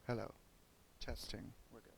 Hello. Testing. We're good.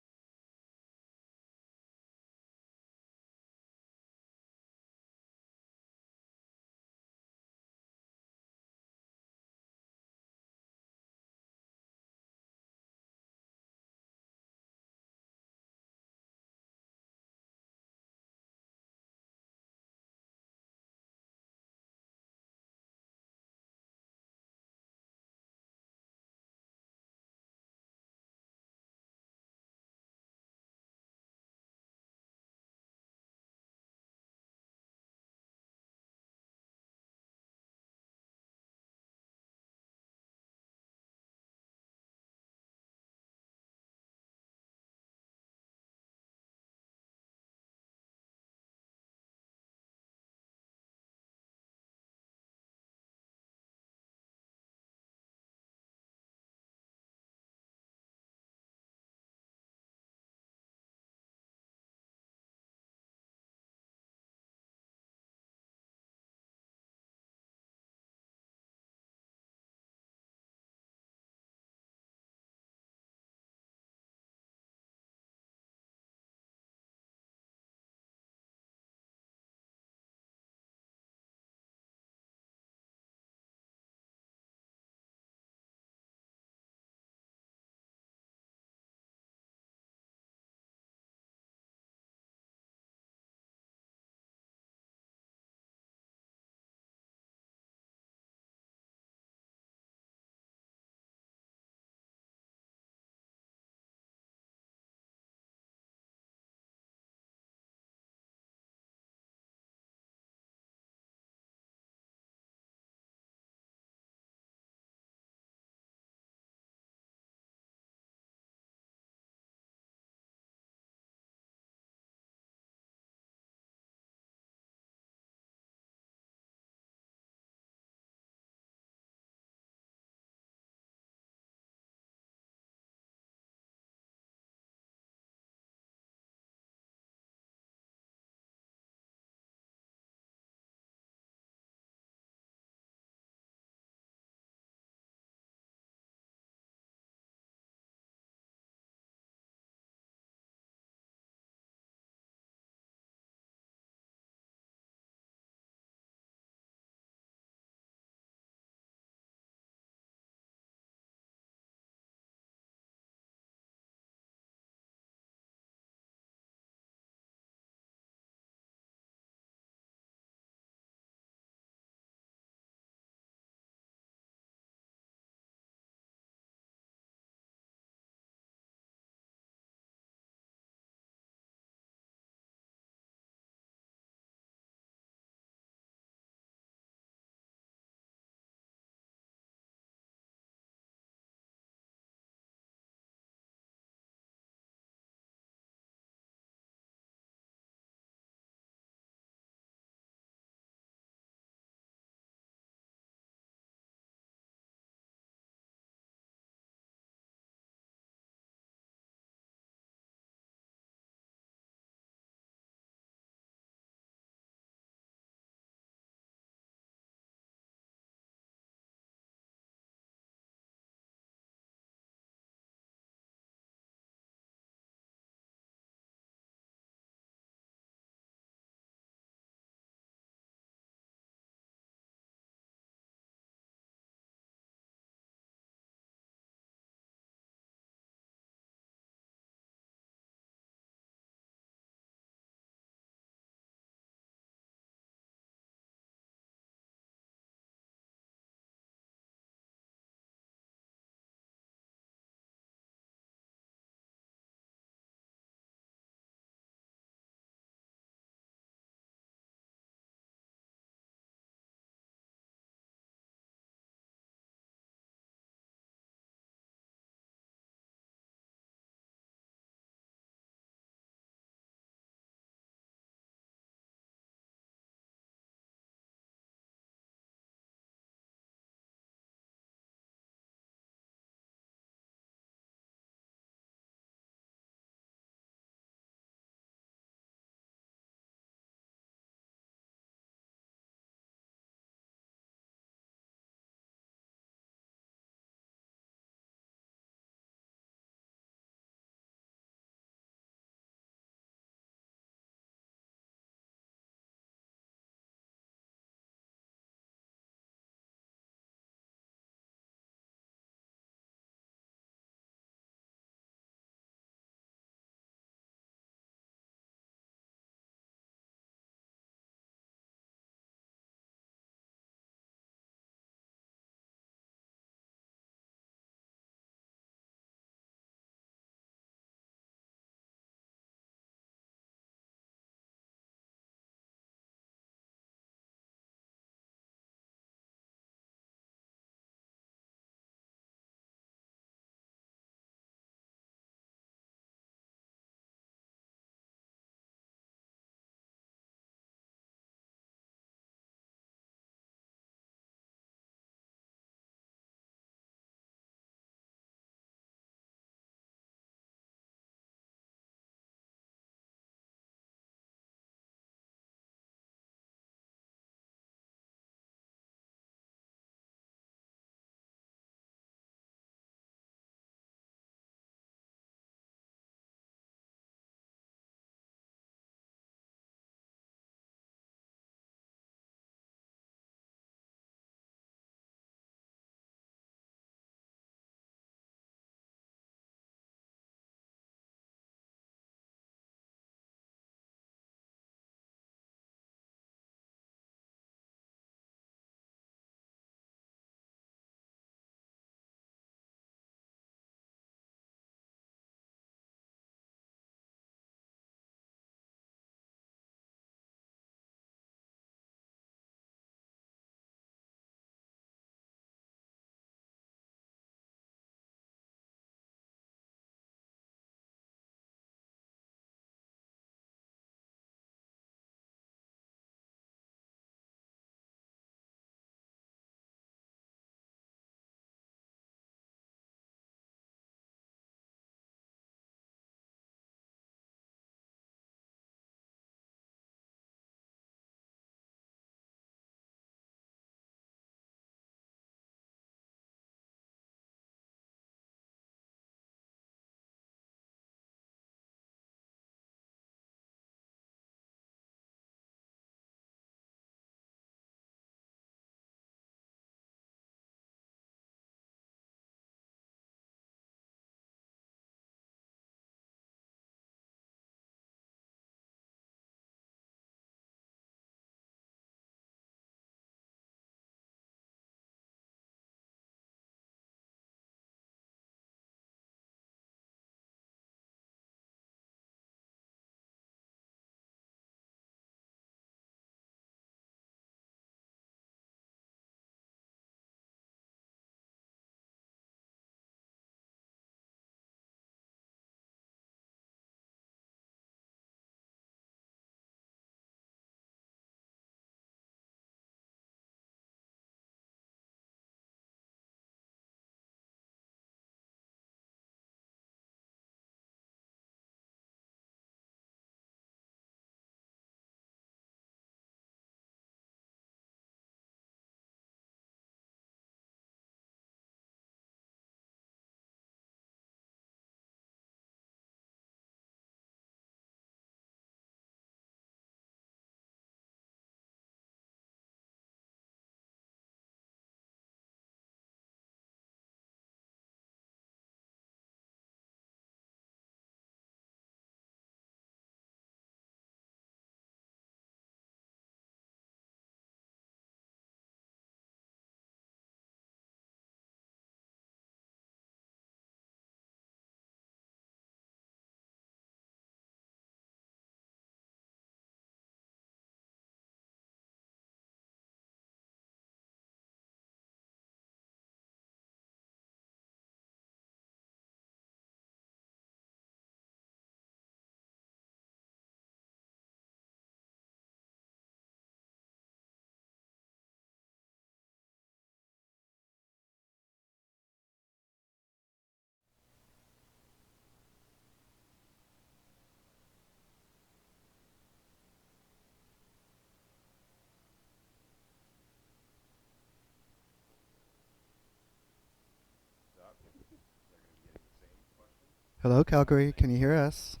Hello, Calgary. Can you hear us?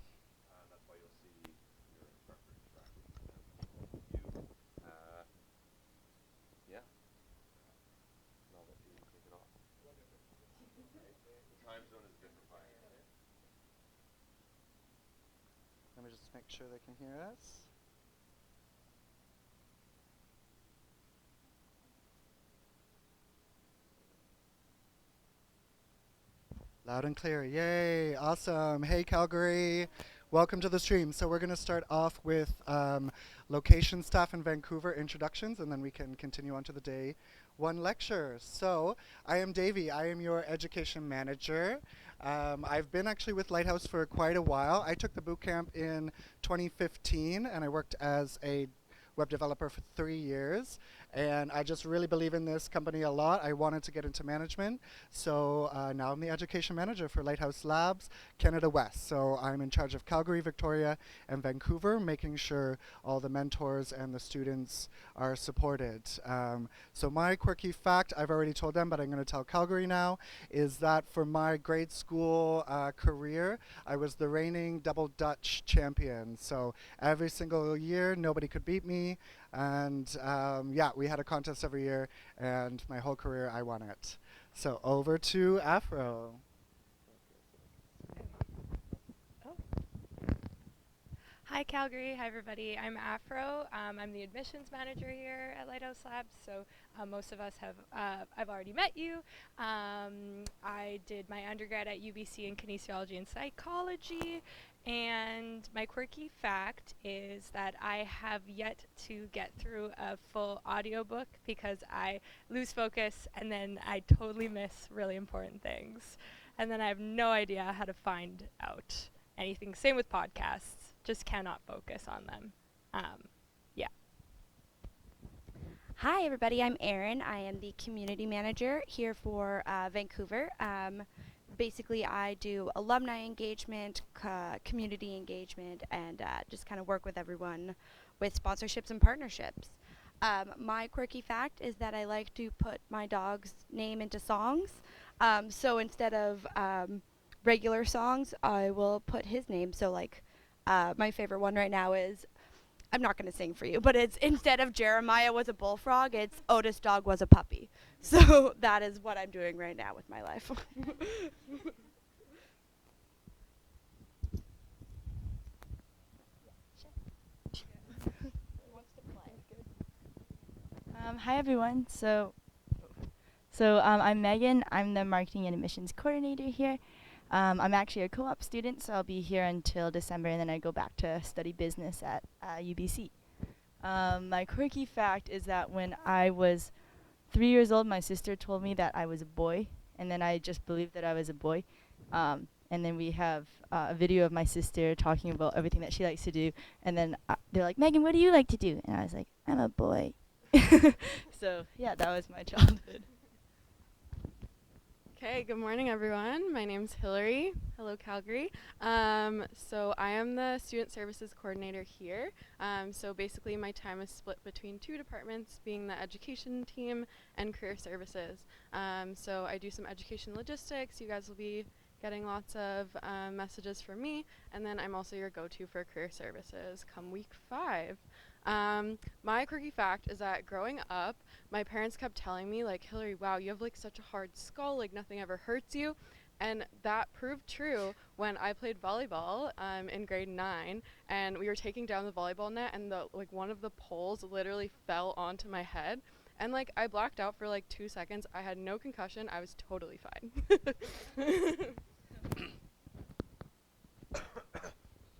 Let me just make sure they can hear us. Loud and clear. Yay. Awesome. Hey, Calgary. Welcome to the stream. So we're going to start off with location staff in Vancouver introductions, and then we can continue on to the day one lecture. So I am Davey. I am your education manager. I've been actually with Lighthouse for quite a while. I took the boot camp in 2015, and I worked as a web developer for 3 years, and I just really believe in this company a lot. I wanted to get into management, so now I'm the education manager for Lighthouse Labs Canada West. So I'm in charge of Calgary, Victoria, and Vancouver, making sure all the mentors and the students are supported. So my quirky fact, I've already told them, but I'm going to tell Calgary now, is that for my grade school career, I was the reigning double Dutch champion. So every single year, nobody could beat me. And yeah, we had a contest every year, and my whole career I won it. So over to Afro. Hi Calgary, hi everybody. I'm Afro. I'm the admissions manager here at Lighthouse Labs. So most of us have, I've already met you. I did my undergrad at UBC in kinesiology and psychology. And my quirky fact is that I have yet to get through a full audiobook because I lose focus and then I totally miss really important things. And then I have no idea how to find out anything. Same with podcasts, just cannot focus on them. Yeah. Hi, everybody. I'm Erin. I am the community manager here for Vancouver. Basically, I do alumni engagement, community engagement, and just kind of work with everyone with sponsorships and partnerships. My quirky fact is that I like to put my dog's name into songs. So instead of regular songs, I will put his name. So, like, my favorite one right now is I'm not going to sing for you, but it's instead of Jeremiah was a bullfrog, it's Otis dog was a puppy. So that is what I'm doing right now with my life. Hi everyone. I'm Megan. I'm the marketing and admissions coordinator here. I'm actually a co-op student, so I'll be here until December, and then I go back to study business at UBC. My quirky fact is that when I was 3 years old, my sister told me that I was a boy, and then I just believed that I was a boy. And then we have a video of my sister talking about everything that she likes to do, and then they're like, Megan, what do you like to do? And I was like, I'm a boy. So yeah, that was my childhood. Okay, good morning everyone. My name's Hillary. Hello Calgary. So I am the student services coordinator here. So basically my time is split between two departments, being the education team and career services. So I do some education logistics. You guys will be getting lots of messages from me, and then I'm also your go-to for career services come week 5. My quirky fact is that growing up, my parents kept telling me, like, Hillary, wow, you have like such a hard skull, like nothing ever hurts you. And that proved true when I played volleyball in grade 9, and we were taking down the volleyball net, and the one of the poles literally fell onto my head. And like I blacked out for like 2 seconds. I had no concussion. I was totally fine.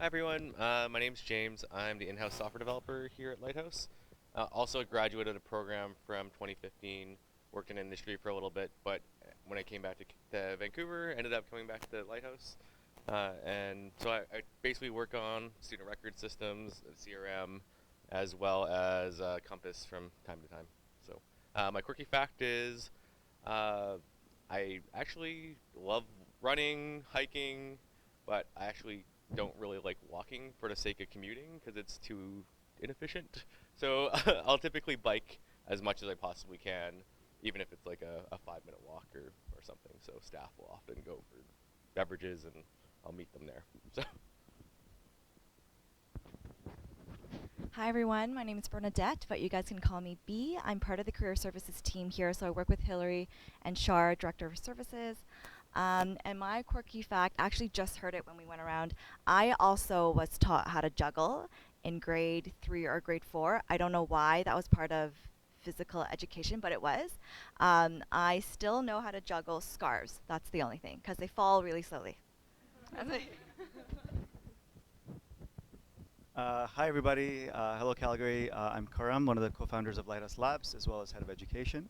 Hi everyone, my name's James. I'm the in-house software developer here at Lighthouse. Also a graduate of the program from 2015, worked in industry for a little bit, but when I came back to Vancouver, ended up coming back to Lighthouse. And so I basically work on student record systems, CRM, as well as Compass from time to time. So my quirky fact is I actually love running, hiking, but I actually don't really like walking for the sake of commuting because it's too inefficient. So I'll typically bike as much as I possibly can, even if it's like a 5-minute walk or something. So staff will often go for beverages and I'll meet them there. So Hi everyone, my name is Bernadette, but you guys can call me B. I'm part of the Career Services team here, so I work with Hillary and Shar, Director of Services. And my quirky fact, I actually just heard it when we went around. I also was taught how to juggle in grade 3 or grade 4. I don't know why that was part of physical education, but it was. I still know how to juggle scarves. That's the only thing, because they fall really slowly. Hi, everybody. Hello, Calgary. I'm Karam, one of the co-founders of Lighthouse Labs, as well as head of education.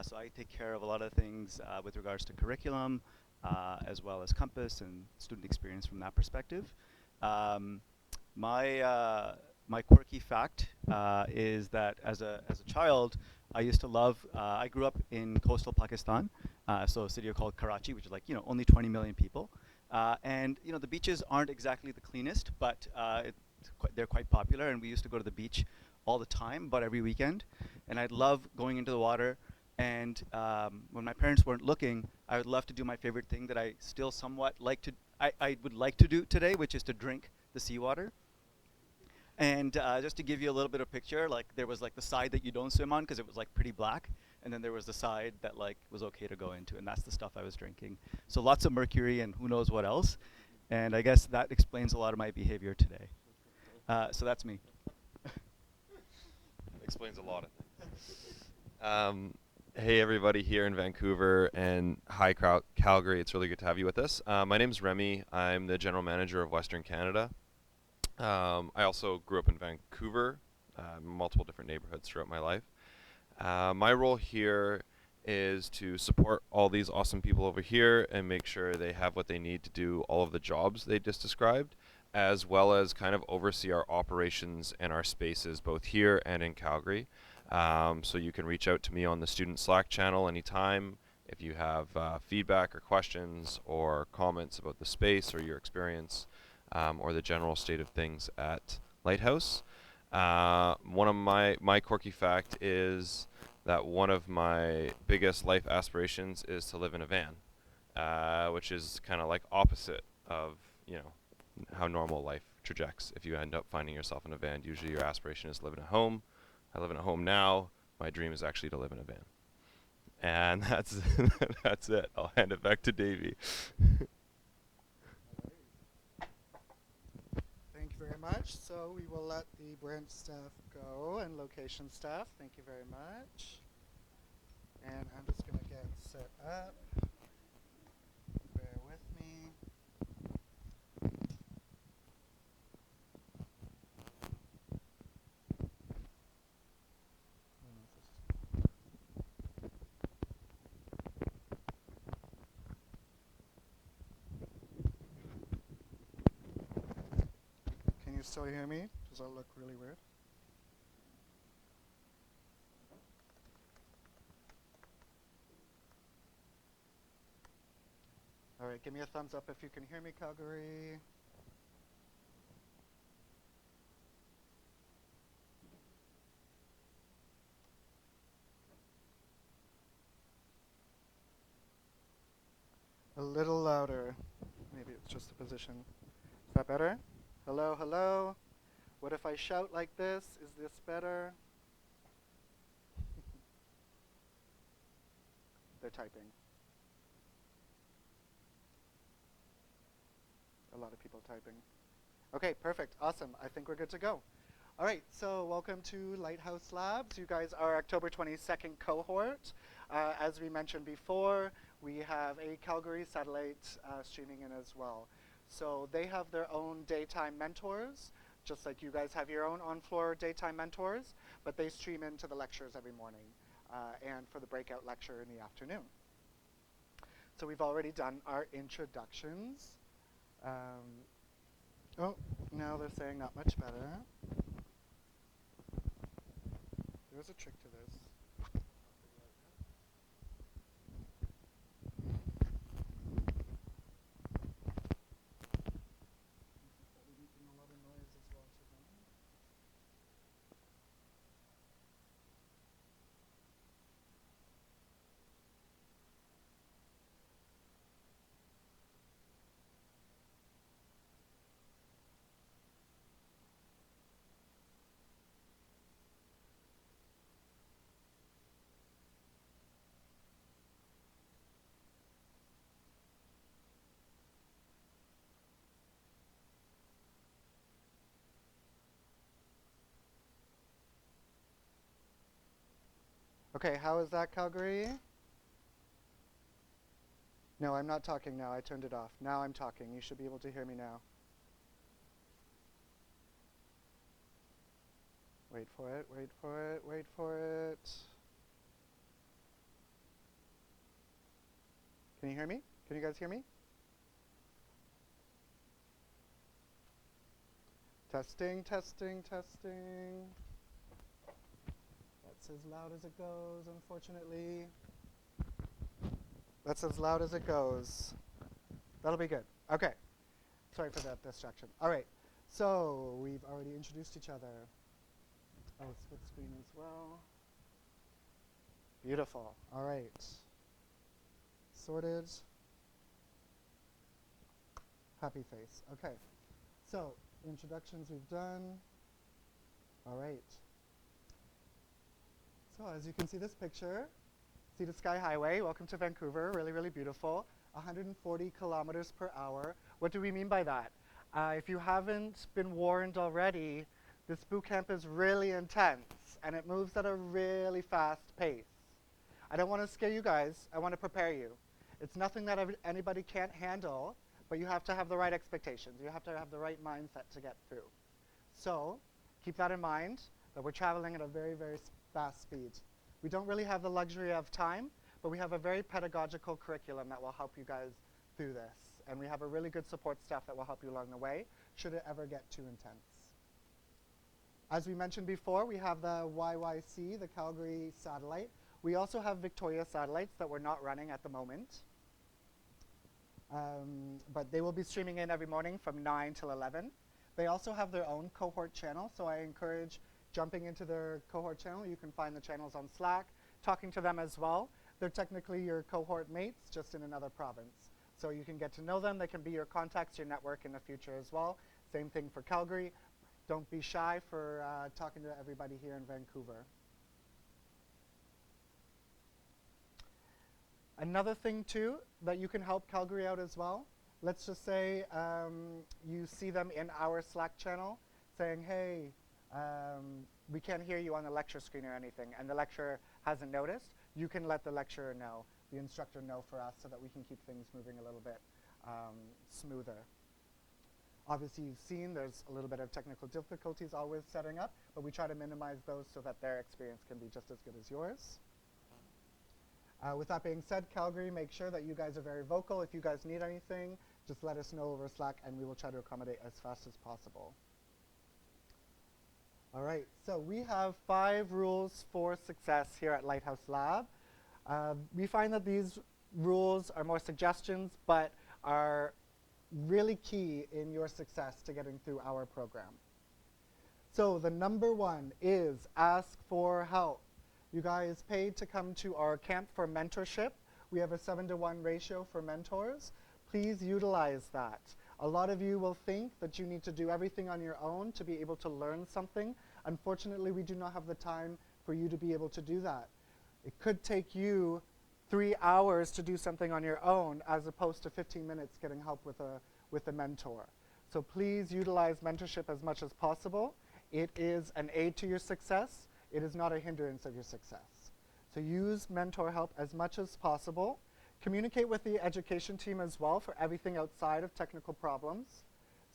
So I take care of a lot of things with regards to curriculum, as well as Compass and student experience from that perspective. Um, my quirky fact is that as a child, I used to love. I grew up in coastal Pakistan, so a city called Karachi, which is like only 20 million people. And the beaches aren't exactly the cleanest, but they're quite popular, and we used to go to the beach all the time, but every weekend. And I'd love going into the water. And when my parents weren't looking, I would love to do my favorite thing that I still somewhat like to. I would like to do today, which is to drink the seawater. And just to give you a little bit of picture, like there was like the side that you don't swim on because it was like pretty black, and then there was the side that like was okay to go into, and that's the stuff I was drinking. So lots of mercury and who knows what else. And I guess that explains a lot of my behavior today. So that's me. Explains a lot of things. Hey everybody here in Vancouver and hi Calgary, it's really good to have you with us. My name is Remy, I'm the General Manager of Western Canada. I also grew up in Vancouver, multiple different neighborhoods throughout my life. My role here is to support all these awesome people over here and make sure they have what they need to do all of the jobs they just described, as well as kind of oversee our operations and our spaces both here and in Calgary. So you can reach out to me on the student Slack channel anytime if you have feedback or questions or comments about the space or your experience or the general state of things at Lighthouse. One of my quirky fact is that one of my biggest life aspirations is to live in a van, which is kind of like opposite of how normal life trajects. If you end up finding yourself in a van, usually your aspiration is to live in a home. I live in a home now. My dream is actually to live in a van. And that's that's it. I'll hand it back to Davey. Thank you very much. So we will let the branch staff go and location staff. Thank you very much. And I'm just going to get set up. Bear with me. Can you still hear me? Does that look really weird? All right, give me a thumbs up if you can hear me, Calgary. A little louder. Maybe it's just the position. Is that better? Hello, hello. What if I shout like this? Is this better? They're typing. A lot of people typing. Okay, perfect. Awesome. I think we're good to go. All right, so welcome to Lighthouse Labs. You guys are October 22nd cohort. As we mentioned before, we have a Calgary satellite streaming in as well. So they have their own daytime mentors, just like you guys have your own on-floor daytime mentors, but they stream into the lectures every morning and for the breakout lecture in the afternoon. So we've already done our introductions. Oh, now they're saying not much better. There's a trick to this. Okay, how is that, Calgary? No, I'm not talking now. I turned it off. Now I'm talking. You should be able to hear me now. Wait for it, wait for it, wait for it. Can you hear me? Can you guys hear me? Testing, testing, testing. That's as loud as it goes, unfortunately. That's as loud as it goes. That'll be good. Okay. Sorry for that distraction. All right. So we've already introduced each other. Oh, split screen as well. Beautiful. All right. Sorted. Happy face. Okay. So introductions we've done. All right. So as you can see this picture, Sea to Sky Highway. Welcome to Vancouver. Really, really beautiful. 140 kilometers per hour. What do we mean by that? If you haven't been warned already, this boot camp is really intense and it moves at a really fast pace. I don't want to scare you guys. I want to prepare you. It's nothing that anybody can't handle, but you have to have the right expectations. You have to have the right mindset to get through. So keep that in mind, that we're traveling at a very, very fast speed. We don't really have the luxury of time, but we have a very pedagogical curriculum that will help you guys through this. And we have a really good support staff that will help you along the way, should it ever get too intense. As we mentioned before, we have the YYC, the Calgary satellite. We also have Victoria satellites that we're not running at the moment. But they will be streaming in every morning from 9 till 11. They also have their own cohort channel, so I encourage jumping into their cohort channel. You can find the channels on Slack, talking to them as well. They're technically your cohort mates, just in another province. So you can get to know them. They can be your contacts, your network in the future as well. Same thing for Calgary. Don't be shy for talking to everybody here in Vancouver. Another thing too, that you can help Calgary out as well. Let's just say you see them in our Slack channel saying, hey, we can't hear you on the lecture screen or anything, and the lecturer hasn't noticed. You can let the lecturer know, the instructor know for us, so that we can keep things moving a little bit smoother. Obviously, you've seen there's a little bit of technical difficulties always setting up, but we try to minimize those so that their experience can be just as good as yours. With that being said, Calgary, make sure that you guys are very vocal. If you guys need anything, just let us know over Slack, and we will try to accommodate as fast as possible. All right, so we have 5 rules for success here at Lighthouse Lab. We find that these rules are more suggestions, but are really key in your success to getting through our program. So the number 1 is ask for help. You guys paid to come to our camp for mentorship. We have a 7-to-1 ratio for mentors. Please utilize that. A lot of you will think that you need to do everything on your own to be able to learn something. Unfortunately, we do not have the time for you to be able to do that. It could take you 3 hours to do something on your own, as opposed to 15 minutes getting help with a mentor. So please utilize mentorship as much as possible. It is an aid to your success. It is not a hindrance of your success. So use mentor help as much as possible. Communicate with the education team as well for everything outside of technical problems.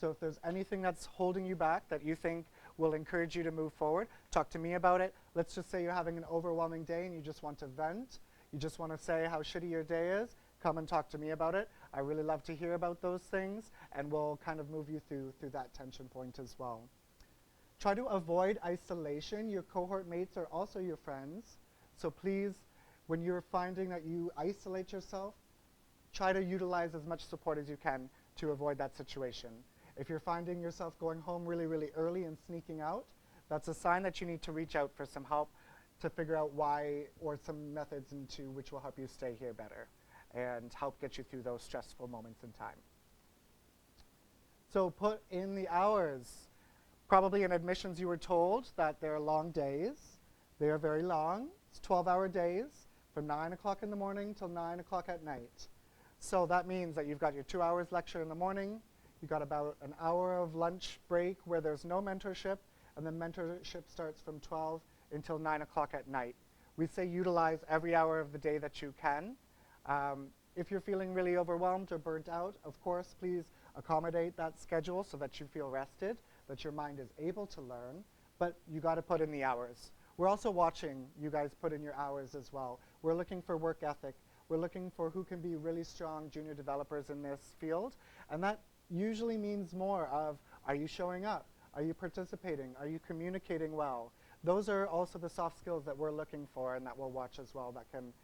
So if there's anything that's holding you back that you think will encourage you to move forward, talk to me about it. Let's just say you're having an overwhelming day and you just want to vent. You just want to say how shitty your day is. Come and talk to me about it. I really love to hear about those things, and we'll kind of move you through that tension point as well. Try to avoid isolation. Your cohort mates are also your friends. So please, when you're finding that you isolate yourself, try to utilize as much support as you can to avoid that situation. If you're finding yourself going home really, really early and sneaking out, that's a sign that you need to reach out for some help to figure out why, or some methods into which will help you stay here better and help get you through those stressful moments in time. So put in the hours. Probably in admissions you were told that they're long days. They are very long. It's 12-hour days from 9 o'clock in the morning till 9 o'clock at night. So that means that you've got your 2 hours lecture in the morning, you've got about an hour of lunch break where there's no mentorship, and then mentorship starts from 12 until 9 o'clock at night, We say utilize every hour of the day that you can. If you're feeling really overwhelmed or burnt out, of course, please accommodate that schedule so that you feel rested, that your mind is able to learn, but you got to put in the hours. We're also watching you guys put in your hours as well. We're looking for work ethic. We're looking for who can be really strong junior developers in this field, and that usually means more of, are you showing up? Are you participating? Are you communicating well? Those are also the soft skills that we're looking for and that we'll watch as well, that can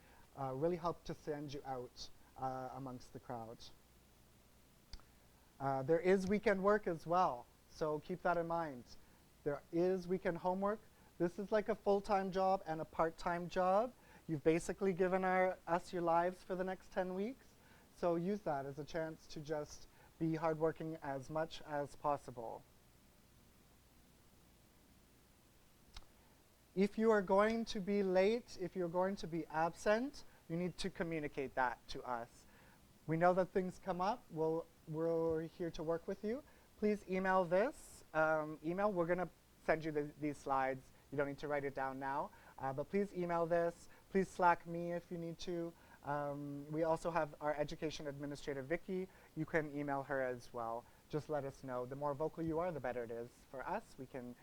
really help to send you out amongst the crowd. There is weekend work as well, so keep that in mind. There is weekend homework. This is like a full-time job and a part-time job. You've basically given us your lives for the next 10 weeks, so use that as a chance to just be hardworking as much as possible. If you are going to be late, if you're going to be absent, you need to communicate that to us. We know that things come up. We're here to work with you. Please email this email. We're going to send you these slides. You don't need to write it down now, but please email this. Please Slack me if you need to. We also have our education administrator, Vicky. You can email her as well. Just let us know. The more vocal you are, the better it is for us. We can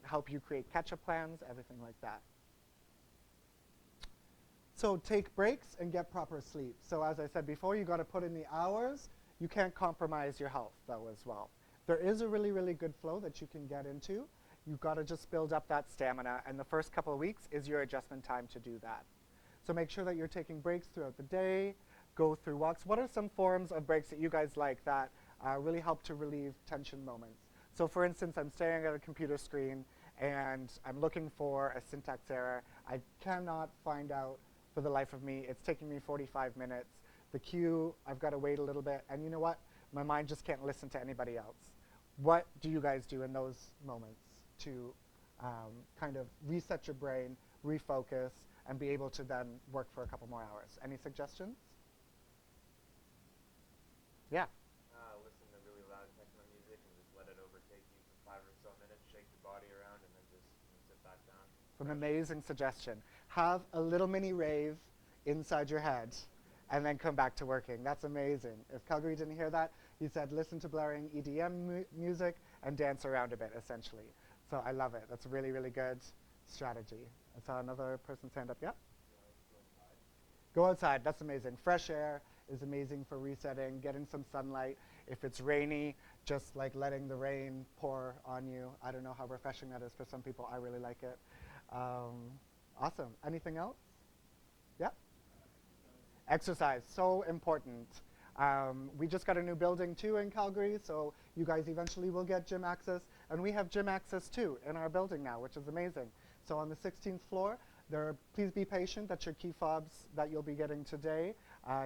help you create catch-up plans, everything like that. So take breaks and get proper sleep. So as I said before, you got to put in the hours. You can't compromise your health, though, as well. There is a really, really good flow that you can get into. You've got to just build up that stamina, and the first couple of weeks is your adjustment time to do that. So make sure that you're taking breaks throughout the day, go through walks. What are some forms of breaks that you guys like that really help to relieve tension moments? So for instance, I'm staring at a computer screen and I'm looking for a syntax error. I cannot find out for the life of me. It's taking me 45 minutes. The queue, I've got to wait a little bit. And you know what? My mind just can't listen to anybody else. What do you guys do in those moments to kind of reset your brain, refocus, and be able to then work for a couple more hours? Any suggestions? Yeah. Listen to really loud techno music and just let it overtake you for 5 or so minutes, shake your body around, and then just sit back down. An amazing suggestion. Have a little mini rave inside your head and then come back to working. That's amazing. If Calgary didn't hear that, he said listen to blaring EDM music and dance around a bit, essentially. So I love it. That's a really, really good strategy. I saw another person stand up. Yep. Go outside. That's amazing. Fresh air is amazing for resetting, getting some sunlight. If it's rainy, just like letting the rain pour on you. I don't know how refreshing that is for some people. I really like it. Awesome. Anything else? Yeah? Exercise, so important. We just got a new building too in Calgary, so you guys eventually will get gym access. And we have gym access too in our building now, which is amazing. So on the 16th floor, please be patient that your key fobs that you'll be getting today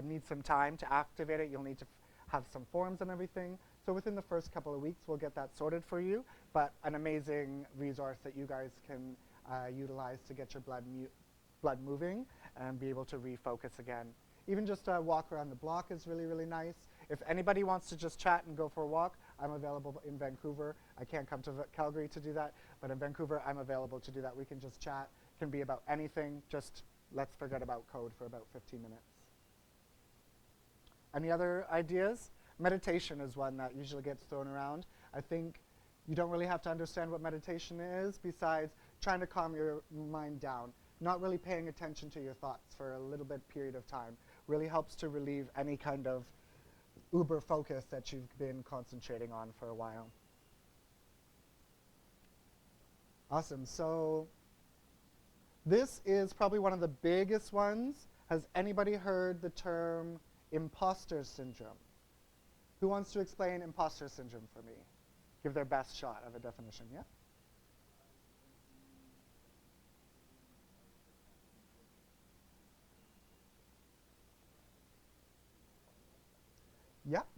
need some time to activate it. You'll need to have some forms and everything. So within the first couple of weeks, we'll get that sorted for you. But an amazing resource that you guys can utilize to get your blood moving and be able to refocus again. Even just a walk around the block is really, really nice. If anybody wants to just chat and go for a walk, I'm available in Vancouver. I can't come to Calgary to do that, but in Vancouver, I'm available to do that. We can just chat. It can be about anything. Just let's forget about code for about 15 minutes. Any other ideas? Meditation is one that usually gets thrown around. I think you don't really have to understand what meditation is besides trying to calm your mind down, not really paying attention to your thoughts for a little bit period of time. Really helps to relieve any kind of uber focus that you've been concentrating on for a while. Awesome. So this is probably one of the biggest ones. Has anybody heard the term imposter syndrome? Who wants to explain imposter syndrome for me? Give their best shot of a definition, yeah?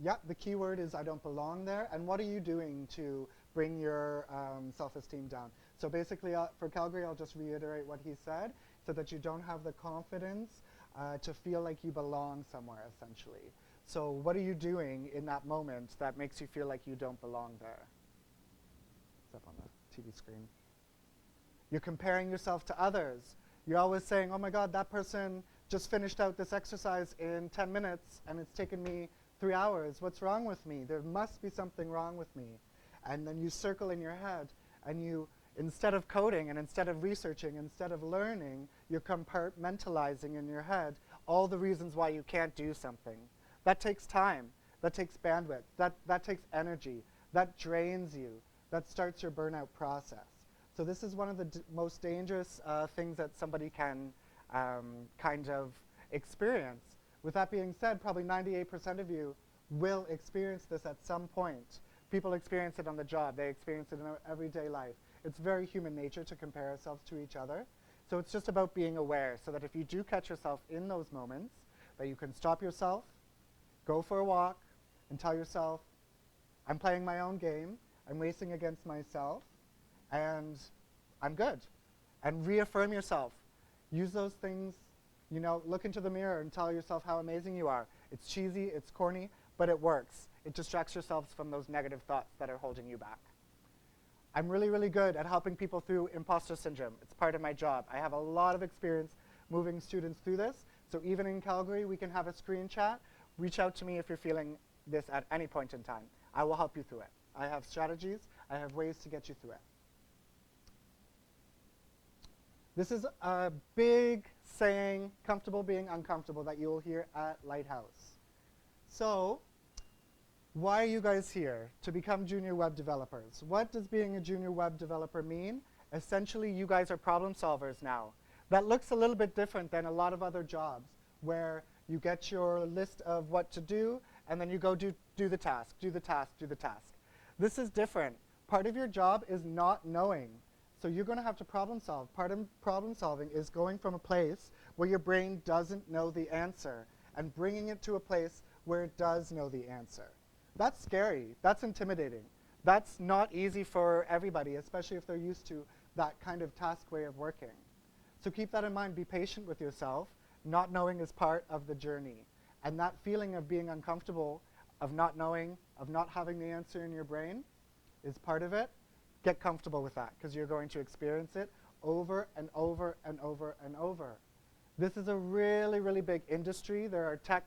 Yeah, the key word is I don't belong there. And what are you doing to bring your self-esteem down? So basically, for Calgary, I'll just reiterate what he said, so that you don't have the confidence to feel like you belong somewhere, essentially. So what are you doing in that moment that makes you feel like you don't belong there? It's up on the TV screen. You're comparing yourself to others. You're always saying, oh my God, that person just finished out this exercise in 10 minutes and it's taken me 3 hours. What's wrong with me? There must be something wrong with me. And then you circle in your head and you, instead of coding and instead of researching, instead of learning, you're compartmentalizing in your head all the reasons why you can't do something. That takes time. That takes bandwidth. That takes energy. That drains you. That starts your burnout process. So this is one of the most dangerous things that somebody can kind of experience. With that being said, probably 98% of you will experience this at some point. People experience it on the job. They experience it in their everyday life. It's very human nature to compare ourselves to each other. So it's just about being aware so that if you do catch yourself in those moments, that you can stop yourself, go for a walk, and tell yourself, I'm playing my own game, I'm racing against myself, and I'm good. And reaffirm yourself. Use those things, look into the mirror and tell yourself how amazing you are. It's cheesy, it's corny, but it works. It distracts yourselves from those negative thoughts that are holding you back. I'm really, really good at helping people through imposter syndrome. It's part of my job. I have a lot of experience moving students through this. So even in Calgary, we can have a screen chat. Reach out to me if you're feeling this at any point in time. I will help you through it. I have strategies. I have ways to get you through it. This is a big saying, comfortable being uncomfortable, that you will hear at Lighthouse. So why are you guys here? To become junior web developers. What does being a junior web developer mean? Essentially, you guys are problem solvers now. That looks a little bit different than a lot of other jobs where you get your list of what to do and then you go do the task, do the task, do the task. This is different. Part of your job is not knowing. So you're going to have to problem solve. Part of problem solving is going from a place where your brain doesn't know the answer and bringing it to a place where it does know the answer. That's scary. That's intimidating. That's not easy for everybody, especially if they're used to that kind of task way of working. So keep that in mind. Be patient with yourself. Not knowing is part of the journey. And that feeling of being uncomfortable, of not knowing, of not having the answer in your brain is part of it. Get comfortable with that because you're going to experience it over and over and over and over. This is a really, really big industry. There are tech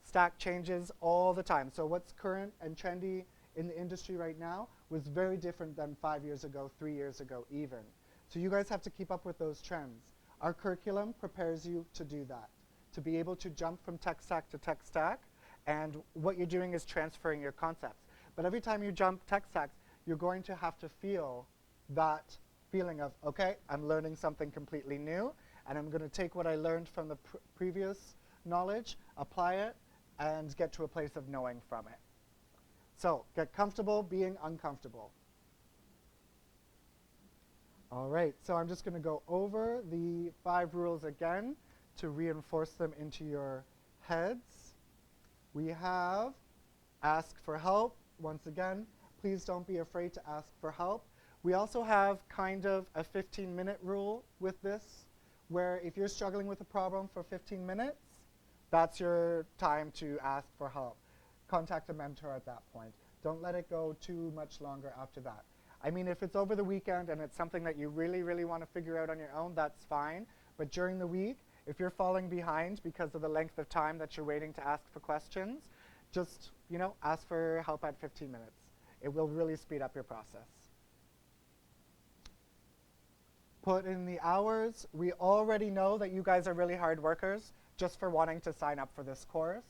stack changes all the time. So what's current and trendy in the industry right now was very different than 5 years ago, 3 years ago even. So you guys have to keep up with those trends. Our curriculum prepares you to do that, to be able to jump from tech stack to tech stack, and what you're doing is transferring your concepts. But every time you jump tech stacks, you're going to have to feel that feeling of, okay, I'm learning something completely new, and I'm going to take what I learned from the previous knowledge, apply it, and get to a place of knowing from it. So get comfortable being uncomfortable. All right, so I'm just going to go over the 5 rules again to reinforce them into your heads. We have ask for help. Once again, please don't be afraid to ask for help. We also have kind of a 15-minute rule with this, where if you're struggling with a problem for 15 minutes, that's your time to ask for help. Contact a mentor at that point. Don't let it go too much longer after that. I mean, if it's over the weekend and it's something that you really, really want to figure out on your own, that's fine. But during the week, if you're falling behind because of the length of time that you're waiting to ask for questions, just, ask for help at 15 minutes. It will really speed up your process. Put in the hours. We already know that you guys are really hard workers just for wanting to sign up for this course.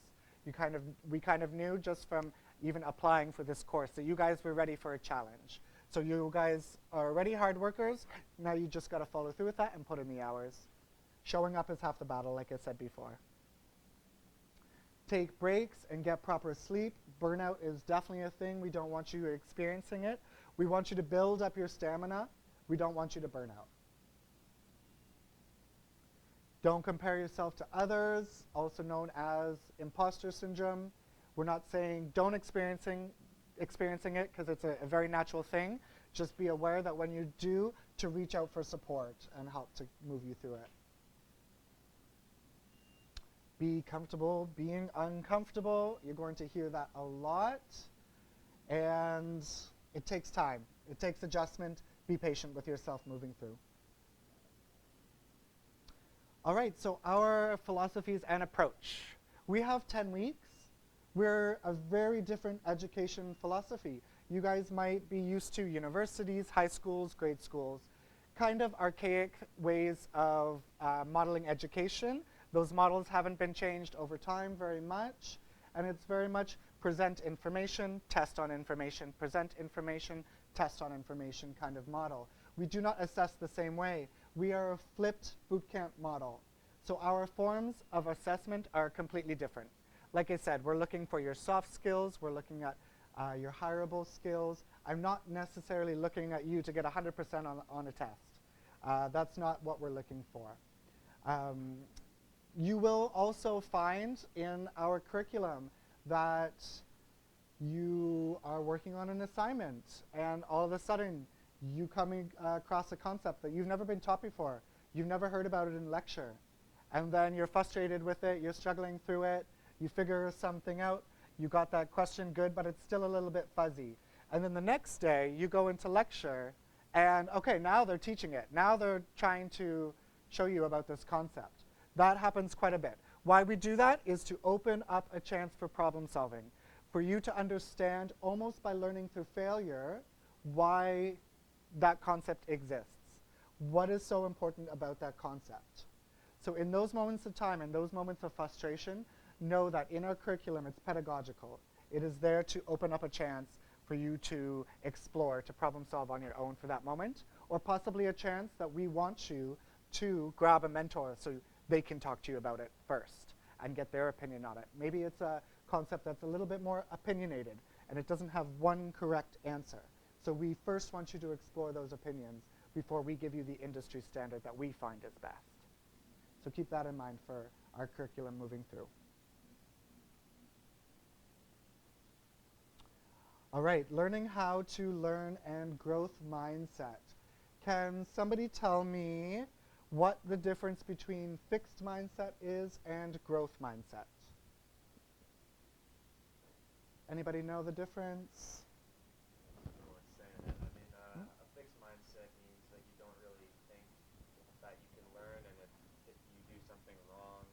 We kind of knew just from even applying for this course that you guys were ready for a challenge. So you guys are already hard workers. Now you just got to follow through with that and put in the hours. Showing up is half the battle, like I said before. Take breaks and get proper sleep. Burnout is definitely a thing. We don't want you experiencing it. We want you to build up your stamina. We don't want you to burn out. Don't compare yourself to others, also known as imposter syndrome. We're not saying don't experiencing it because it's a very natural thing. Just be aware that when you do, to reach out for support and help to move you through it. Be comfortable being uncomfortable. You're going to hear that a lot. And it takes time. It takes adjustment. Be patient with yourself moving through. All right, so our philosophies and approach. We have 10 weeks. We're a very different education philosophy. You guys might be used to universities, high schools, grade schools, kind of archaic ways of modeling education. Those models haven't been changed over time very much, and it's very much present information, test on information, present information, test on information kind of model. We do not assess the same way. We are a flipped bootcamp model. So our forms of assessment are completely different. Like I said, we're looking for your soft skills, we're looking at your hireable skills. I'm not necessarily looking at you to get 100% on a test. That's not what we're looking for. You will also find in our curriculum that you are working on an assignment and all of a sudden you come across a concept that you've never been taught before. You've never heard about it in lecture. And then you're frustrated with it, you're struggling through it, you figure something out, you got that question good, but it's still a little bit fuzzy. And then the next day you go into lecture and okay, now they're teaching it. Now they're trying to show you about this concept. That happens quite a bit. Why we do that is to open up a chance for problem solving, for you to understand almost by learning through failure why that concept exists. What is so important about that concept? So in those moments of time, in those moments of frustration, know that in our curriculum it's pedagogical. It is there to open up a chance for you to explore, to problem solve on your own for that moment, or possibly a chance that we want you to grab a mentor so they can talk to you about it first and get their opinion on it. Maybe it's a concept that's a little bit more opinionated and it doesn't have one correct answer. So we first want you to explore those opinions before we give you the industry standard that we find is best. So keep that in mind for our curriculum moving through. All right, learning how to learn and growth mindset. Can somebody tell me what the difference between fixed mindset is and growth mindset? Anybody know the difference? Everyone's saying it. I mean, a fixed mindset means that you don't really think that you can learn, and if you do something wrong,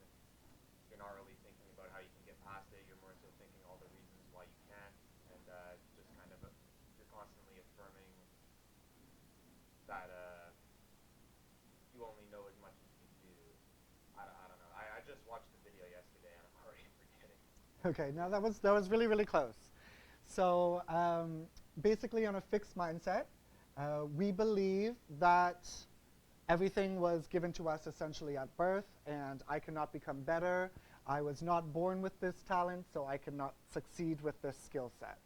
you're not really thinking about how you can get past it. You're more so thinking all the reasons why you can't, and just kind of you're constantly affirming that you only know as much as you do. I don't know. I just watched the video yesterday, and I'm already forgetting. Okay, now that was really, really close. So basically on a fixed mindset, we believe that everything was given to us essentially at birth and I cannot become better. I was not born with this talent, so I cannot succeed with this skill set.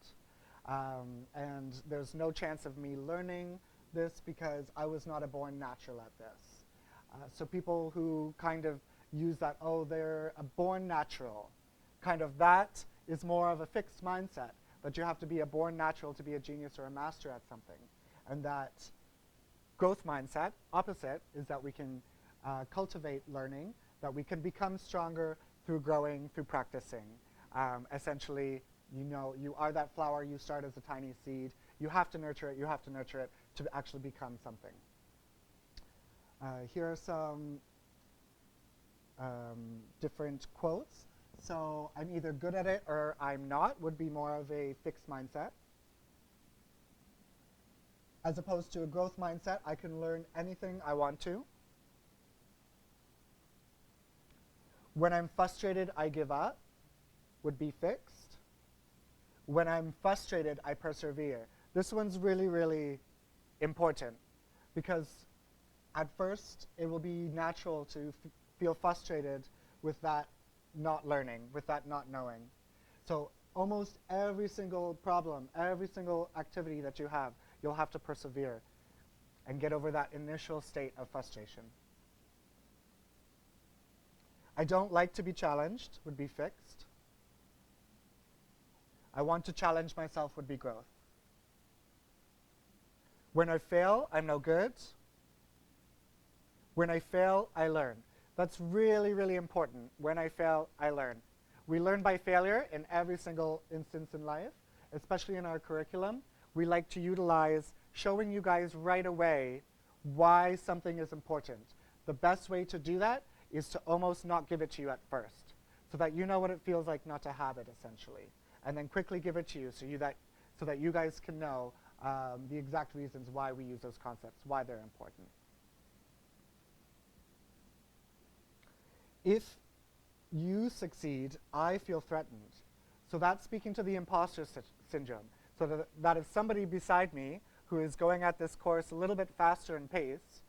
And there's no chance of me learning this because I was not a born natural at this. So people who kind of use that, oh, they're a born natural, kind of that is more of a fixed mindset, that you have to be a born natural to be a genius or a master at something. And that growth mindset, opposite, is that we can cultivate learning, that we can become stronger through growing, through practicing. Essentially, you know, you are that flower, you start as a tiny seed, you have to nurture it to actually become something. Here are some different quotes. So I'm either good at it or I'm not would be more of a fixed mindset. As opposed to a growth mindset, I can learn anything I want to. When I'm frustrated, I give up would be fixed. When I'm frustrated, I persevere. This one's really, really important because at first it will be natural to feel frustrated with that not learning, with that not knowing. So almost every single problem, every single activity that you have, you'll have to persevere and get over that initial state of frustration. I don't like to be challenged would be fixed. I want to challenge myself would be growth. When I fail, I'm no good. When I fail, I learn. That's really, really important. When I fail, I learn. We learn by failure in every single instance in life, especially in our curriculum. We like to utilize showing you guys right away why something is important. The best way to do that is to almost not give it to you at first, so that you know what it feels like not to have it, essentially, and then quickly give it to you so that you guys can know the exact reasons why we use those concepts, why they're important. If you succeed, I feel threatened. So that's speaking to the imposter syndrome. So that if somebody beside me who is going at this course a little bit faster in pace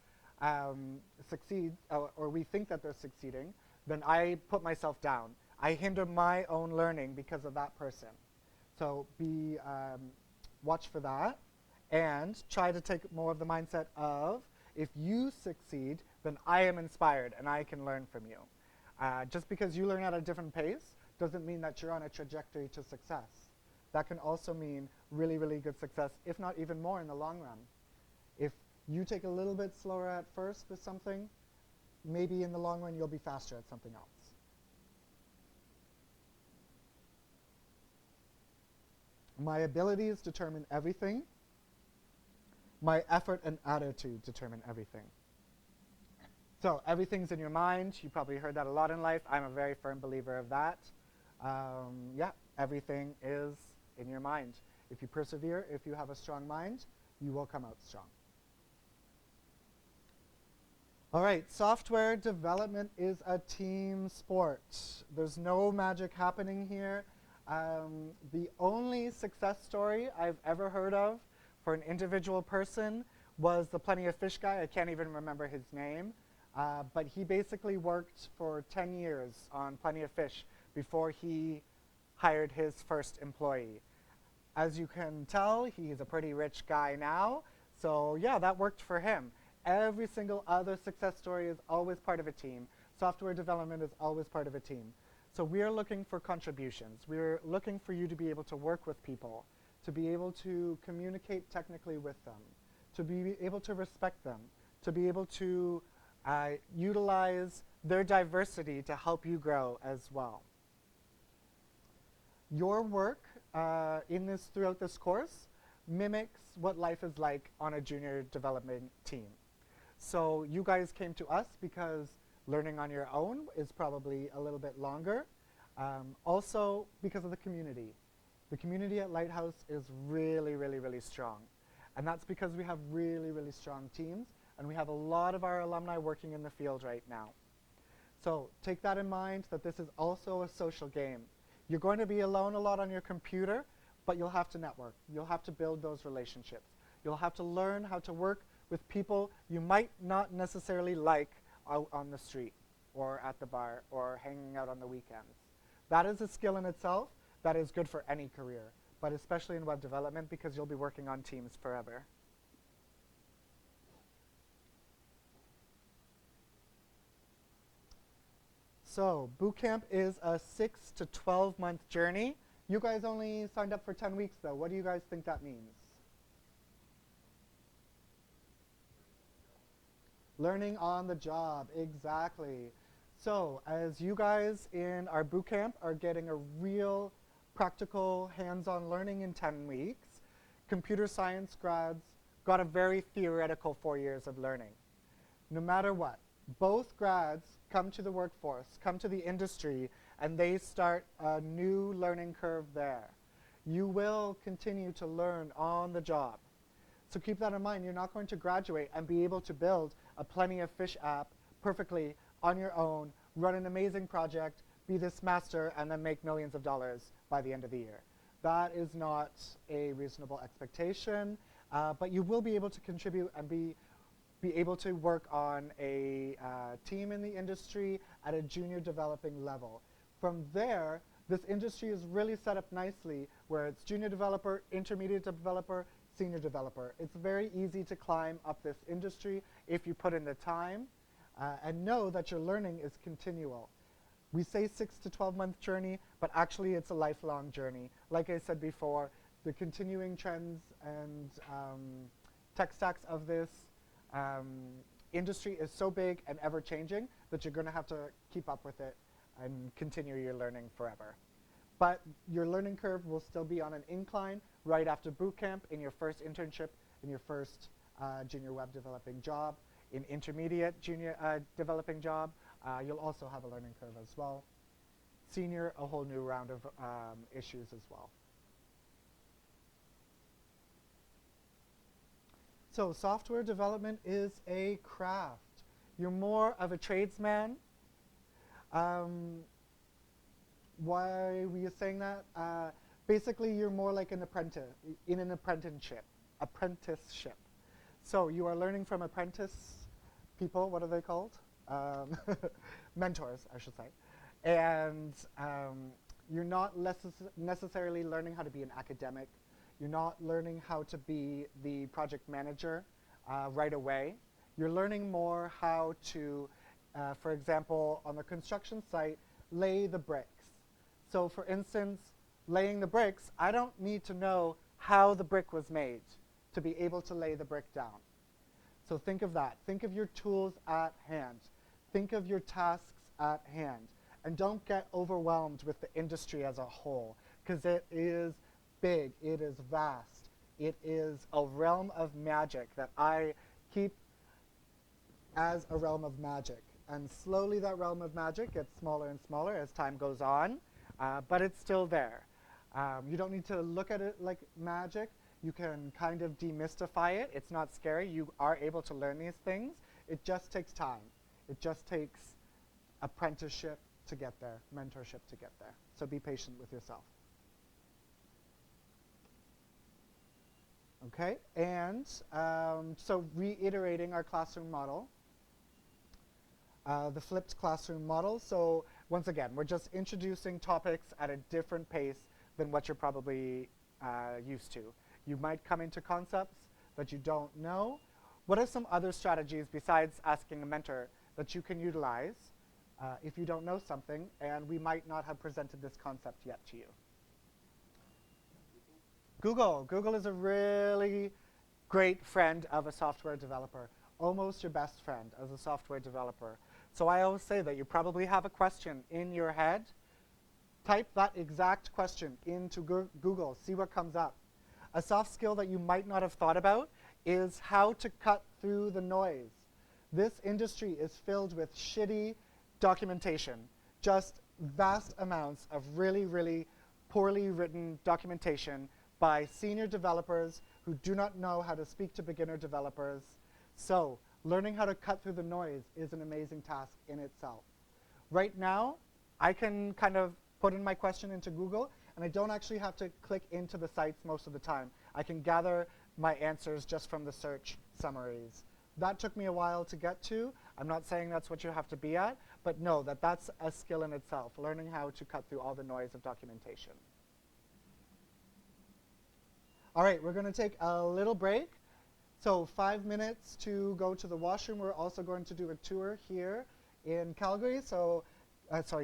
succeeds, or we think that they're succeeding, then I put myself down. I hinder my own learning because of that person. So watch for that, and try to take more of the mindset of, if you succeed, then I am inspired and I can learn from you. Just because you learn at a different pace doesn't mean that you're on a trajectory to success. That can also mean really, really good success, if not even more in the long run. If you take a little bit slower at first with something, maybe in the long run you'll be faster at something else. My abilities determine everything. My effort and attitude determine everything. So everything's in your mind. You probably heard that a lot in life. I'm a very firm believer of that. Yeah, everything is in your mind. If you persevere, if you have a strong mind, you will come out strong. All right, software development is a team sport. There's no magic happening here. The only success story I've ever heard of for an individual person was the Plenty of Fish guy. I can't even remember his name. But he basically worked for 10 years on Plenty of Fish before he hired his first employee. As you can tell, he's a pretty rich guy now. So yeah, that worked for him. Every single other success story is always part of a team. Software development is always part of a team. So we're looking for contributions. We're looking for you to be able to work with people, to be able to communicate technically with them, to be able to respect them, to be able to utilize their diversity to help you grow as well. Your work throughout this course mimics what life is like on a junior development team. So you guys came to us because learning on your own is probably a little bit longer. Also because of the community. The community at Lighthouse is really, really, really strong. And that's because we have really, really strong teams, and we have a lot of our alumni working in the field right now. So take that in mind, that this is also a social game. You're going to be alone a lot on your computer, but you'll have to network. You'll have to build those relationships. You'll have to learn how to work with people you might not necessarily like out on the street or at the bar or hanging out on the weekends. That is a skill in itself that is good for any career, but especially in web development, because you'll be working on teams forever. So bootcamp is a 6 to 12 month journey. You guys only signed up for 10 weeks though. What do you guys think that means? Learning on the job, exactly. So as you guys in our bootcamp are getting a real practical hands-on learning in 10 weeks, computer science grads got a very theoretical 4 years of learning. No matter what, both grads come to the workforce, come to the industry, and they start a new learning curve there. You will continue to learn on the job. So keep that in mind. You're not going to graduate and be able to build a Plenty of Fish app perfectly on your own, run an amazing project, be this master, and then make millions of dollars by the end of the year. That is not a reasonable expectation, but you will be able to contribute and be able to work on a team in the industry at a junior developing level. From there, this industry is really set up nicely where it's junior developer, intermediate developer, senior developer. It's very easy to climb up this industry if you put in the time and know that your learning is continual. We say 6 to 12 month journey, but actually it's a lifelong journey. Like I said before, the continuing trends and tech stacks of this industry is so big and ever changing that you're going to have to keep up with it and continue your learning forever. But your learning curve will still be on an incline right after boot camp, in your first internship, in your first junior web developing job, in intermediate junior developing job, You'll also have a learning curve as well. Senior, a whole new round of issues as well. So software development is a craft. You're more of a tradesman. Why were you saying that? Basically, you're more like an apprentice, in an apprenticeship. Apprenticeship. So you are learning from apprentice people. What are they called? Mentors, I should say. And you're not necessarily learning how to be an academic. You're not learning how to be the project manager right away. You're learning more how to, for example, on the construction site, lay the bricks. So for instance, laying the bricks, I don't need to know how the brick was made to be able to lay the brick down. So think of that. Think of your tools at hand. Think of your tasks at hand. And don't get overwhelmed with the industry as a whole, because it is big, it is vast. It is a realm of magic that I keep as a realm of magic. And slowly that realm of magic gets smaller and smaller as time goes on, but it's still there. You don't need to look at it like magic. You can kind of demystify it. It's not scary. You are able to learn these things. It just takes time. It just takes apprenticeship to get there, mentorship to get there. So be patient with yourself. Okay, and so reiterating our classroom model, the flipped classroom model. So once again, we're just introducing topics at a different pace than what you're probably used to. You might come into concepts that you don't know. What are some other strategies besides asking a mentor that you can utilize if you don't know something and we might not have presented this concept yet to you? Google. Google is a really great friend of a software developer, almost your best friend as a software developer. So I always say that you probably have a question in your head. Type that exact question into Google, see what comes up. A soft skill that you might not have thought about is how to cut through the noise. This industry is filled with shitty documentation, just vast amounts of really, really poorly written documentation by senior developers who do not know how to speak to beginner developers. So learning how to cut through the noise is an amazing task in itself. Right now, I can kind of put in my question into Google, and I don't actually have to click into the sites most of the time. I can gather my answers just from the search summaries. That took me a while to get to. I'm not saying that's what you have to be at, but know that that's a skill in itself, learning how to cut through all the noise of documentation. All right, we're going to take a little break. So 5 minutes to go to the washroom. We're also going to do a tour here in Calgary, so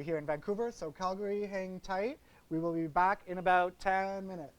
here in Vancouver. So Calgary, hang tight. We will be back in about 10 minutes.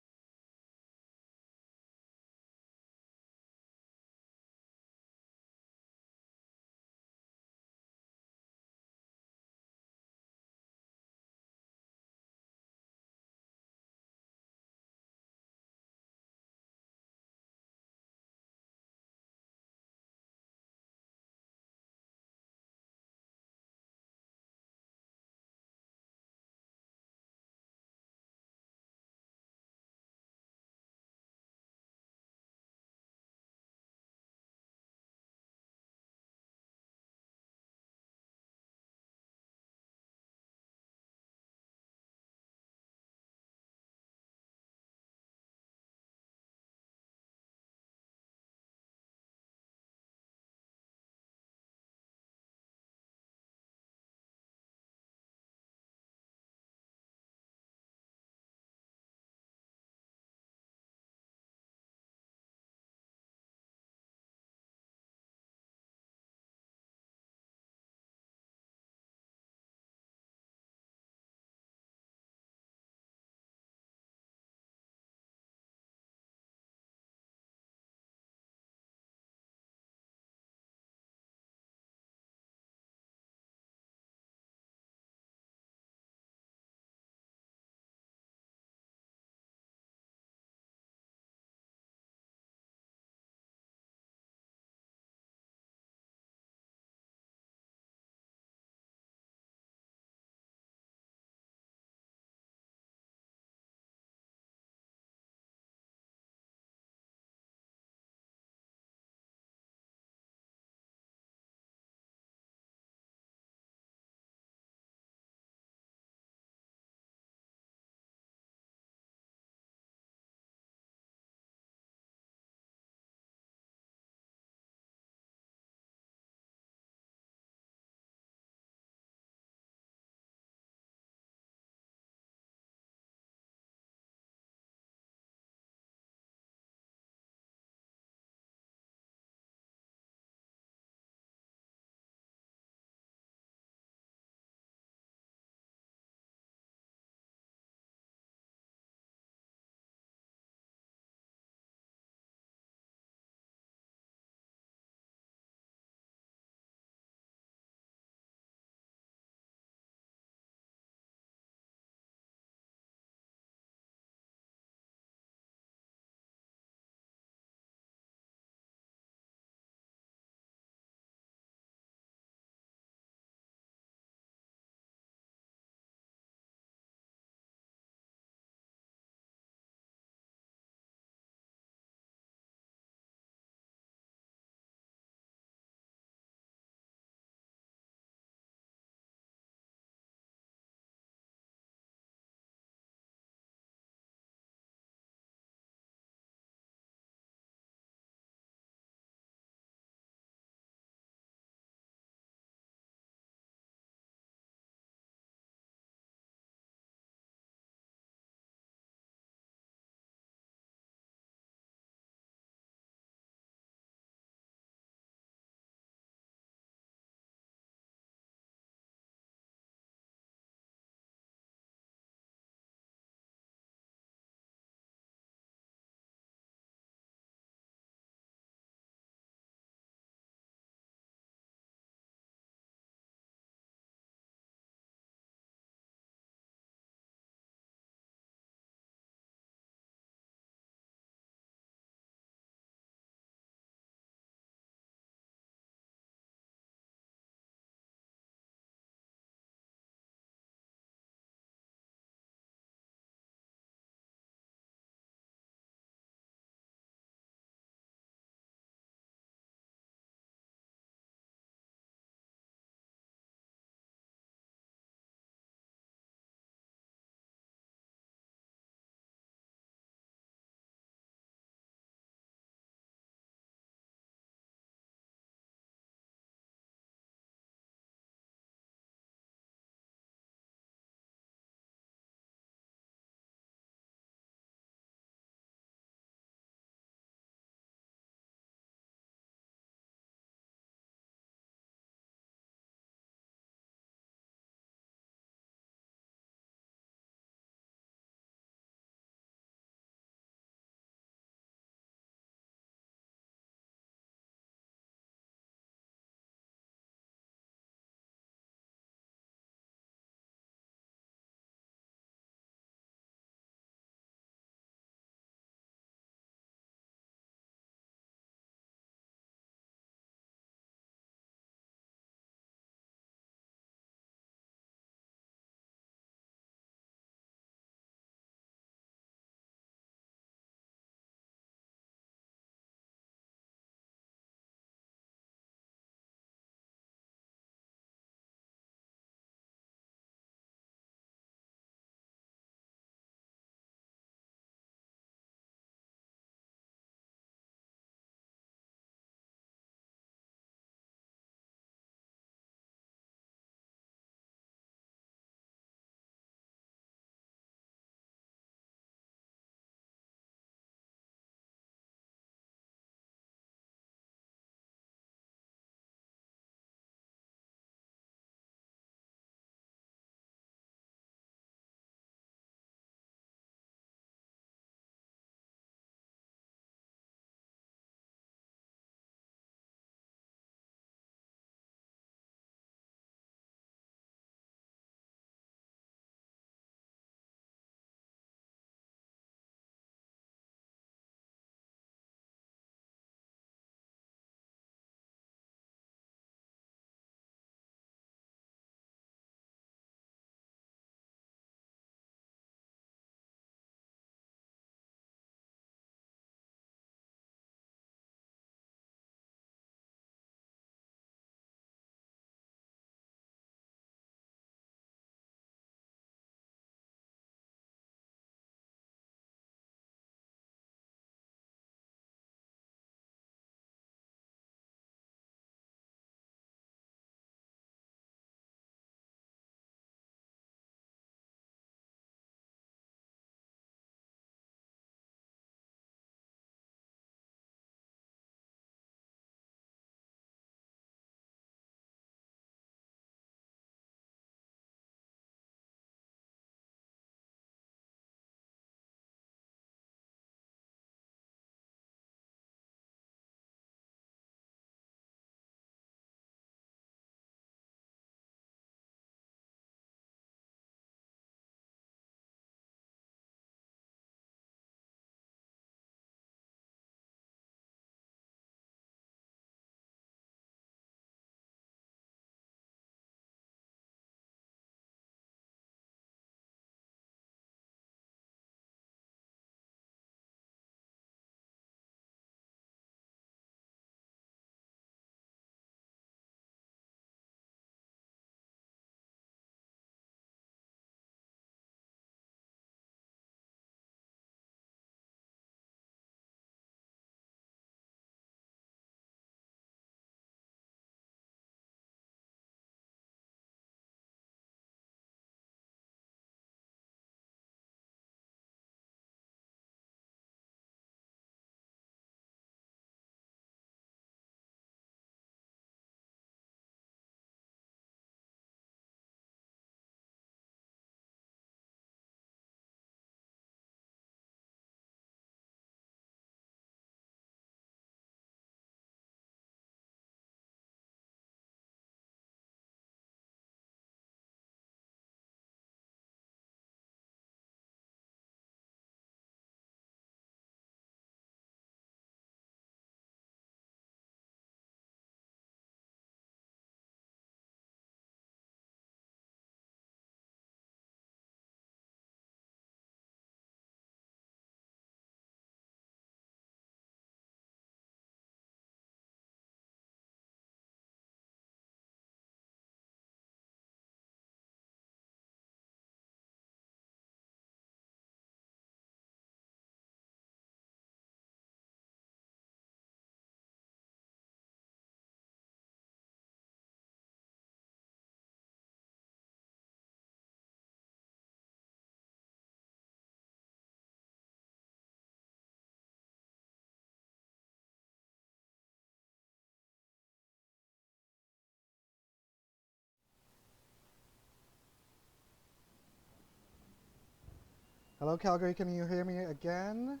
Hello, Calgary. Can you hear me again?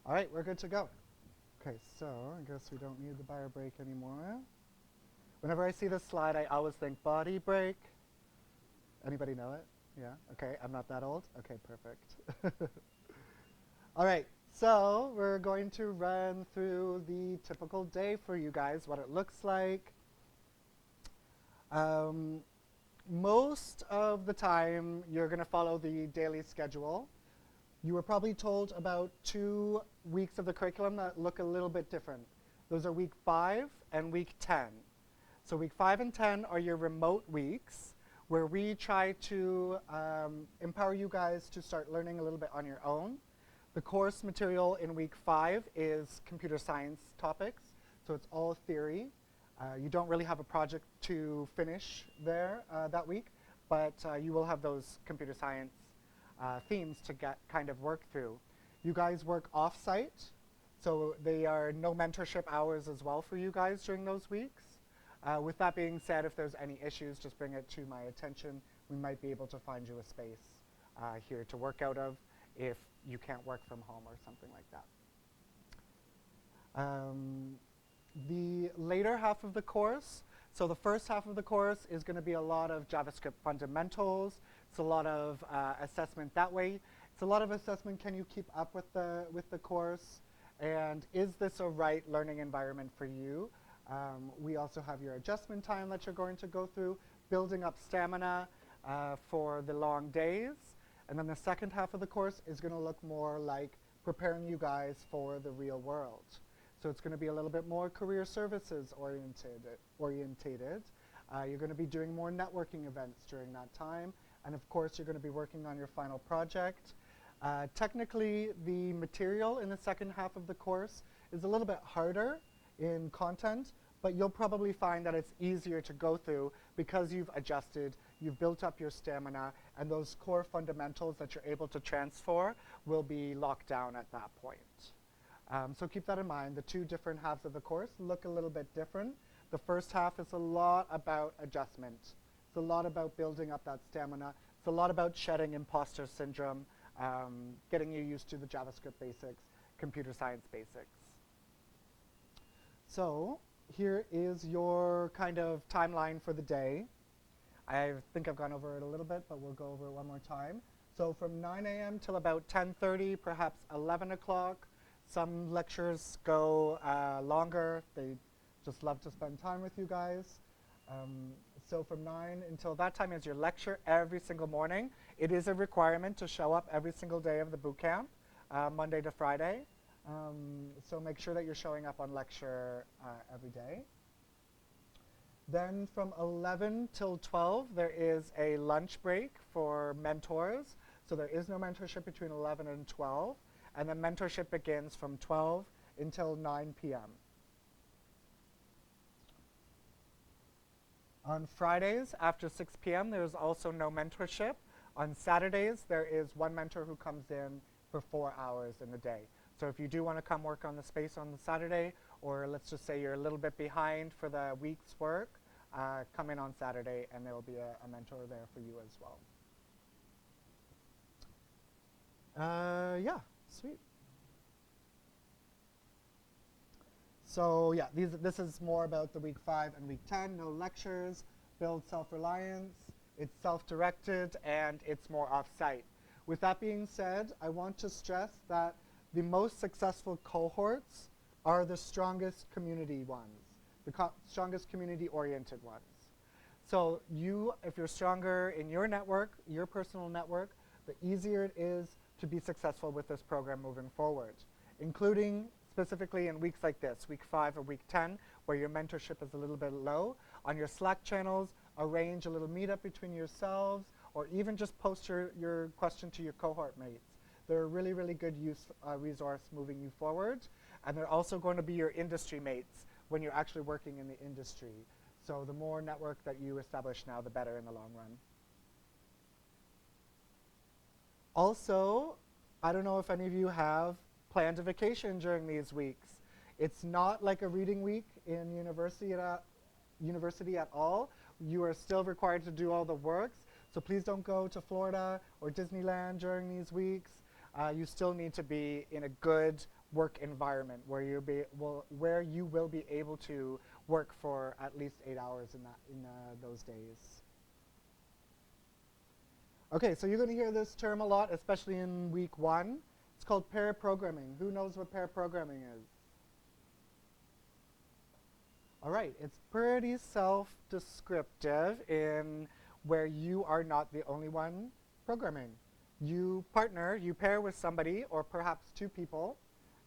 All right, we're good to go. Okay, so I guess we don't need the bio break anymore. Whenever I see this slide, I always think body break. Anybody know it? Yeah? Okay, I'm not that old? Okay, perfect. All right, so we're going to run through the typical day for you guys, what it looks like. Most of the time, you're going to follow the daily schedule. You were probably told about 2 weeks of the curriculum that look a little bit different. Those are week 5 and week 10. So week 5 and 10 are your remote weeks, where we try to empower you guys to start learning a little bit on your own. The course material in week 5 is computer science topics, so it's all theory. You don't really have a project to finish there that week, but you will have those computer science themes to get kind of work through. You guys work off-site, so they are no mentorship hours as well for you guys during those weeks. With that being said, if there's any issues, just bring it to my attention. We might be able to find you a space here to work out of if you can't work from home or something like that. The later half of the course, so the first half of the course is going to be a lot of JavaScript fundamentals. It's a lot of assessment that way. It's a lot of assessment, can you keep up with the course? And is this a right learning environment for you? We also have your adjustment time that you're going to go through, building up stamina for the long days. And then the second half of the course is going to look more like preparing you guys for the real world. So it's going to be a little bit more career services orientated. You're going to be doing more networking events during that time. And of course, you're going to be working on your final project. Technically, the material in the second half of the course is a little bit harder in content, but you'll probably find that it's easier to go through because you've adjusted, you've built up your stamina, and those core fundamentals that you're able to transfer will be locked down at that point. So keep that in mind. The 2 different halves of the course look a little bit different. The first half is a lot about adjustment. It's a lot about building up that stamina. It's a lot about shedding imposter syndrome, getting you used to the JavaScript basics, computer science basics. So here is your kind of timeline for the day. I think I've gone over it a little bit, but we'll go over it one more time. So from 9 a.m. till about 10:30, perhaps 11 o'clock. Some lectures go longer. They just love to spend time with you guys. So from 9 until that time is your lecture every single morning. It is a requirement to show up every single day of the boot camp, Monday to Friday. So make sure that you're showing up on lecture every day. Then from 11 till 12, there is a lunch break for mentors. So there is no mentorship between 11 and 12. And then mentorship begins from 12 until 9 p.m. On Fridays after 6 p.m., there's also no mentorship. On Saturdays, there is one mentor who comes in for 4 hours in the day. So if you do want to come work on the space on the Saturday, or let's just say you're a little bit behind for the week's work, come in on Saturday and there will be a mentor there for you as well. Yeah, sweet. So yeah, this is more about the week 5 and week 10, no lectures, build self-reliance, it's self-directed, and it's more off-site. With that being said, I want to stress that the most successful cohorts are the strongest community ones, the strongest community-oriented ones. So if you're stronger in your network, your personal network, the easier it is to be successful with this program moving forward, including specifically in weeks like this, week 5 or week 10, where your mentorship is a little bit low. On your Slack channels, arrange a little meetup between yourselves, or even just post your question to your cohort mates. They're a really, really good resource moving you forward. And they're also going to be your industry mates when you're actually working in the industry. So the more network that you establish now, the better in the long run. Also, I don't know if any of you have planned a vacation during these weeks. It's not like a reading week in university at all. You are still required to do all the works. So please don't go to Florida or Disneyland during these weeks. You still need to be in a good work environment where where you will be able to work for at least 8 hours in those days. Okay, so you're going to hear this term a lot, especially in week 1. It's called pair programming. Who knows what pair programming is? All right, it's pretty self-descriptive in where you are not the only one programming. You pair with somebody, or perhaps 2 people,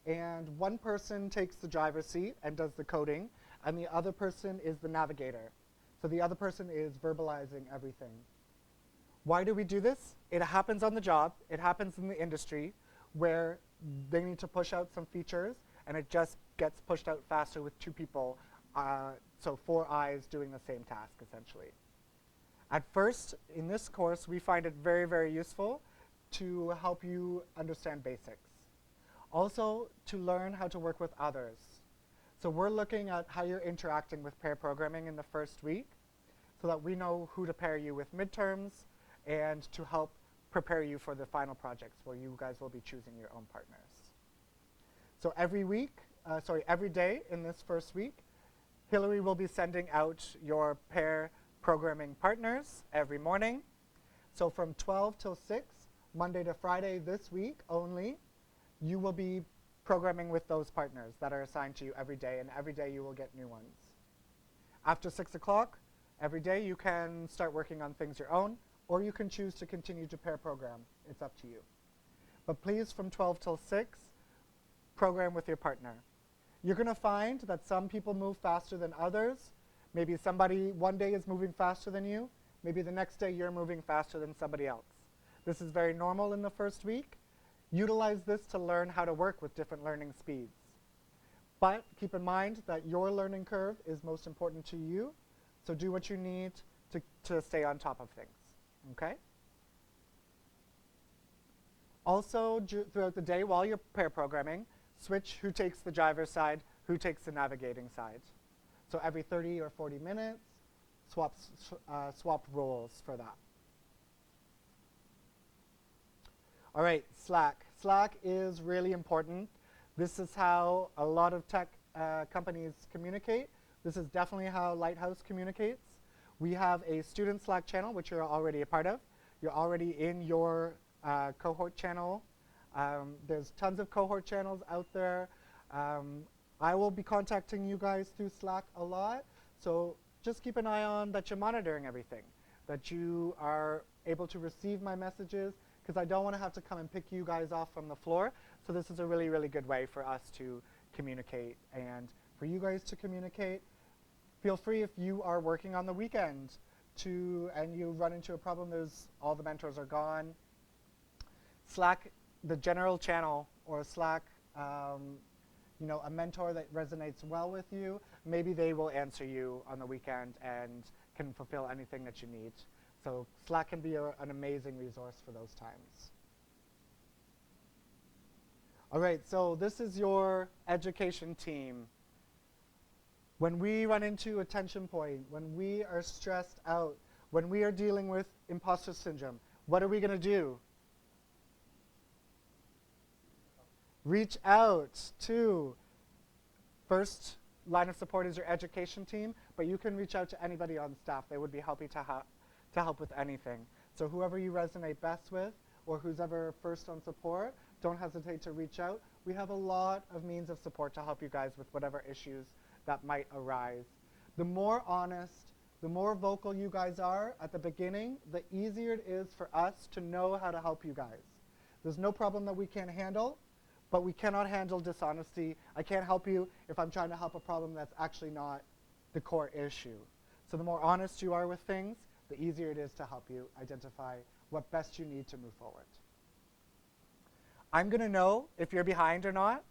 and one person takes the driver's seat and does the coding, and the other person is the navigator. So the other person is verbalizing everything. Why do we do this? It happens on the job. It happens in the industry where they need to push out some features, and it just gets pushed out faster with 2 people, so 4 eyes doing the same task, essentially. At first, in this course, we find it very, very useful to help you understand basics. Also, to learn how to work with others. So we're looking at how you're interacting with pair programming in the first week so that we know who to pair you with midterms and to help prepare you for the final projects where you guys will be choosing your own partners. So every day in this first week, Hillary will be sending out your pair programming partners every morning. So from 12 till 6, Monday to Friday this week only, you will be programming with those partners that are assigned to you every day, and every day you will get new ones. After 6 o'clock, every day you can start working on things your own, or you can choose to continue to pair program. It's up to you. But please, from 12 till 6, program with your partner. You're going to find that some people move faster than others. Maybe somebody one day is moving faster than you. Maybe the next day you're moving faster than somebody else. This is very normal in the first week. Utilize this to learn how to work with different learning speeds. But keep in mind that your learning curve is most important to you, so do what you need to stay on top of things, okay? Also, throughout the day while you're pair programming, switch who takes the driver's side, who takes the navigating side. So every 30 or 40 minutes, swap roles for that. All right, Slack. Slack is really important. This is how a lot of tech companies communicate. This is definitely how Lighthouse communicates. We have a student Slack channel, which you're already a part of. You're already in your cohort channel. There's tons of cohort channels out there. I will be contacting you guys through Slack a lot, so just keep an eye on that you're monitoring everything, that you are able to receive my messages, because I don't want to have to come and pick you guys off from the floor. So this is a really, really good way for us to communicate. And for you guys to communicate, feel free if you are working on the weekend and you run into a problem, all the mentors are gone. Slack, the general channel, or Slack, a mentor that resonates well with you, maybe they will answer you on the weekend and can fulfill anything that you need. So Slack can be an amazing resource for those times. All right, so this is your education team. When we run into a tension point, when we are stressed out, when we are dealing with imposter syndrome, what are we going to do? Reach out to, first line of support is your education team, but you can reach out to anybody on staff. They would be happy to help with anything. So whoever you resonate best with, or who's ever first on support, don't hesitate to reach out. We have a lot of means of support to help you guys with whatever issues that might arise. The more honest, the more vocal you guys are at the beginning, the easier it is for us to know how to help you guys. There's no problem that we can't handle, but we cannot handle dishonesty. I can't help you if I'm trying to help a problem that's actually not the core issue. So the more honest you are with things, the easier it is to help you identify what best you need to move forward. I'm going to know if you're behind or not.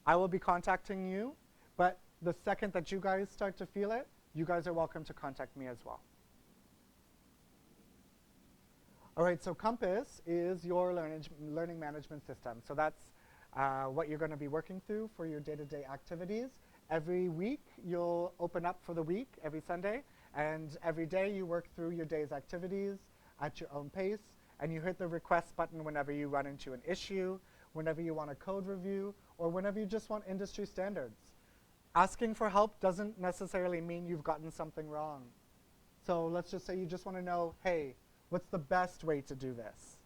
I will be contacting you, but the second that you guys start to feel it, you guys are welcome to contact me as well. All right, so Compass is your learning management system. So that's what you're going to be working through for your day-to-day activities. Every week, you'll open up for the week every Sunday, and every day you work through your day's activities at your own pace, and you hit the request button whenever you run into an issue, whenever you want a code review, or whenever you just want industry standards. Asking for help doesn't necessarily mean you've gotten something wrong. So let's just say you just want to know, hey, what's the best way to do this?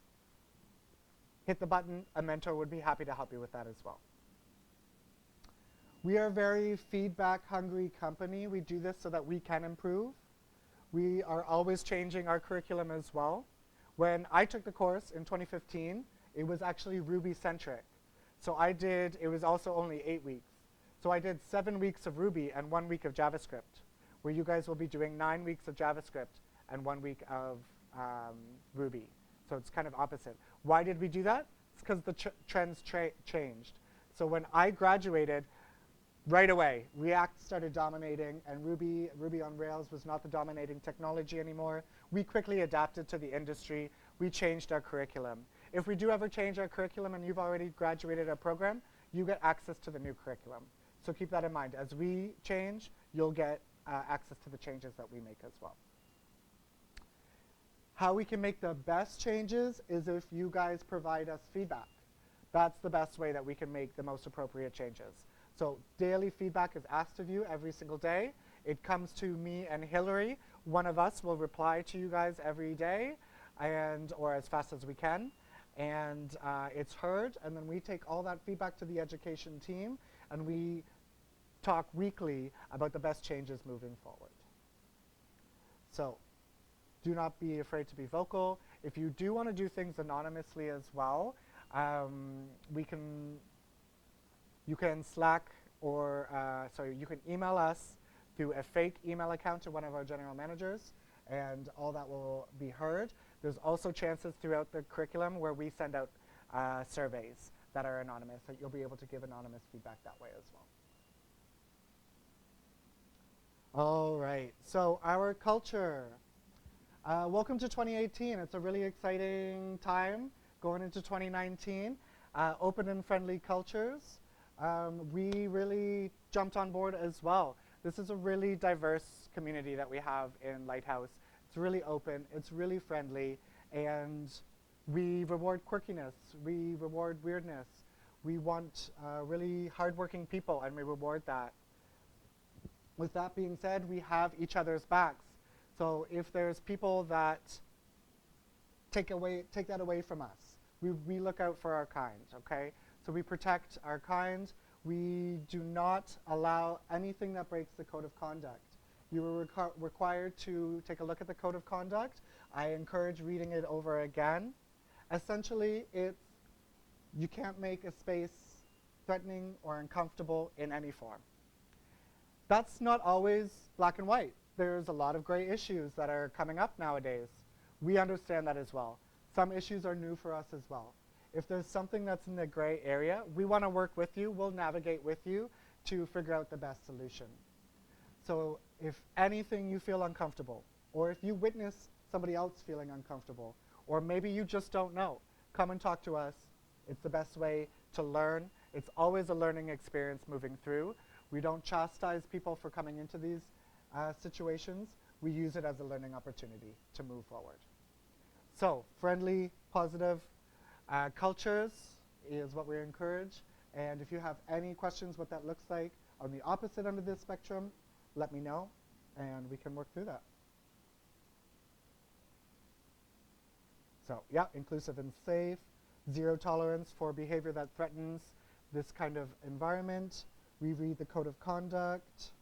Hit the button. A mentor would be happy to help you with that as well. We are a very feedback-hungry company. We do this so that we can improve. We are always changing our curriculum as well. When I took the course in 2015, it was actually Ruby-centric. So it was also only 8 weeks. So I did 7 weeks of Ruby and 1 week of JavaScript, where you guys will be doing 9 weeks of JavaScript and 1 week of Ruby. So it's kind of opposite. Why did we do that? It's because the trends changed. So when I graduated, right away, React started dominating, and Ruby on Rails was not the dominating technology anymore. We quickly adapted to the industry. We changed our curriculum. If we do ever change our curriculum and you've already graduated our program, you get access to the new curriculum. So keep that in mind. As we change, you'll get access to the changes that we make as well. How we can make the best changes is if you guys provide us feedback. That's the best way that we can make the most appropriate changes. So daily feedback is asked of you every single day. It comes to me and Hillary. One of us will reply to you guys every day, or as fast as we can. And it's heard, and then we take all that feedback to the education team, and we talk weekly about the best changes moving forward. So do not be afraid to be vocal. If you do want to do things anonymously as well, you can Slack or you can email us through a fake email account to one of our general managers, and all that will be heard. There's also chances throughout the curriculum where we send out surveys that are anonymous, so you'll be able to give anonymous feedback that way as well. All right, so our culture. Welcome to 2018. It's a really exciting time going into 2019. Open and friendly cultures. We really jumped on board as well. This is a really diverse community that we have in Lighthouse. It's really open, it's really friendly, and we reward quirkiness, we reward weirdness. We want really hardworking people, and we reward that. With that being said, we have each other's backs. So if there's people that take that away from us, we look out for our kind, okay? So we protect our kind. We do not allow anything that breaks the code of conduct. You are required to take a look at the code of conduct. I encourage reading it over again. Essentially, you can't make a space threatening or uncomfortable in any form. That's not always black and white. There's a lot of gray issues that are coming up nowadays. We understand that as well. Some issues are new for us as well. If there's something that's in the gray area, we want to work with you. We'll navigate with you to figure out the best solution. So if anything you feel uncomfortable, or if you witness somebody else feeling uncomfortable, or maybe you just don't know, come and talk to us. It's the best way to learn. It's always a learning experience moving through. We don't chastise people for coming into these situations. We use it as a learning opportunity to move forward. So friendly, positive cultures is what we encourage. And if you have any questions what that looks like on the opposite end of this spectrum, let me know, and we can work through that. So yeah, inclusive and safe, zero tolerance for behavior that threatens this kind of environment. We read the code of conduct,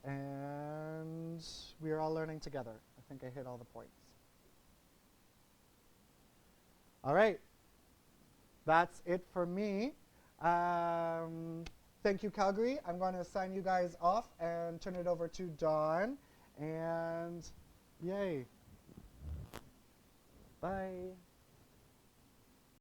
and we are all learning together. I think I hit all the points. All right, that's it for me. Thank you, Calgary. I'm going to sign you guys off and turn it over to Dawn. And yay. Bye.